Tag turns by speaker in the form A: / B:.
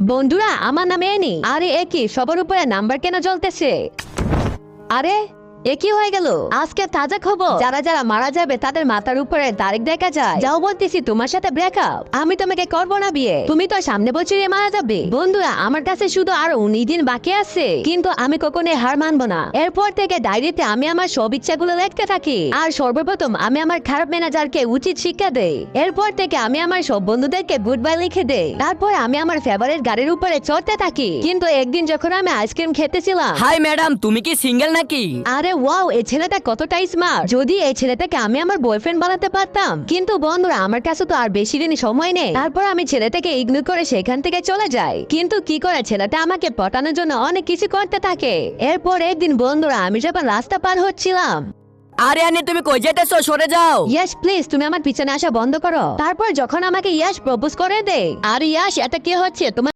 A: বন্ধুরা আমার নামে এনি। আরে একই সবার উপরে নাম্বার কেন জ্বলতেছে? আরে একই হয়ে গেল। আজকে তাজা খবর, যারা যারা মারা যাবে তাদের মাথার উপরে তারিখ দেখা যায়। যাও বলতেছি তোমার সাথে ব্রেকআপ, আমি তোমাকে করবো না বিয়ে, তুমি তো সামনে বছরই মারা যাবে। বন্ধুরা আমার কাছে শুধু আরো 19 দিন বাকি আছে, কিন্তু আমি কখনোই হার মানবো না। এরপর থেকে ডায়েরিতে আমি আমার সব ইচ্ছাগুলো লিখতে থাকি, আর সর্বপ্রথম আমি আমার খারাপ ম্যানেজারকে উচিত শিক্ষা দেই। এরপর থেকে আমি আমার সব বন্ধুদেরকে গুড বাই লিখে দেই। তারপর আমি আমার ফেভারিট গাড়ির উপরে চড়তে থাকি। কিন্তু একদিন যখন আমি আইসক্রিম খেতেছিলাম।
B: হাই ম্যাডাম, তুমি কি সিঙ্গেল নাকি?
A: আরে ওয়াও, এই ছেলেটা কতটাই স্মার্ট। যদি এই ছেলেটাকে আমি আমার বয়ফ্রেন্ড বানাতে পারতাম। কিন্তু বন্ধুরা আমার কাছে তো আর বেশি দিন সময় নেই। তারপর আমি ছেলেটাকে ইগনোর করে সেখান থেকে চলে যাই। কিন্তু কি করে ছেলেটা আমাকে পটানোর জন্য অনেক কিছু করতে থাকে। এরপর একদিন বন্ধুরা আমি যখন রাস্তা পার হচ্ছিলাম।
B: আরে আনে তুমি কই যেতেছো? সরে যাও।
A: ইয়াস প্লিজ, তুমি আমার পিছনে আসা বন্ধ করো। তারপর যখন আমাকে ইয়াস প্রপোজ করে দেয়। আর ইয়াস এটা কি হচ্ছে তোমার?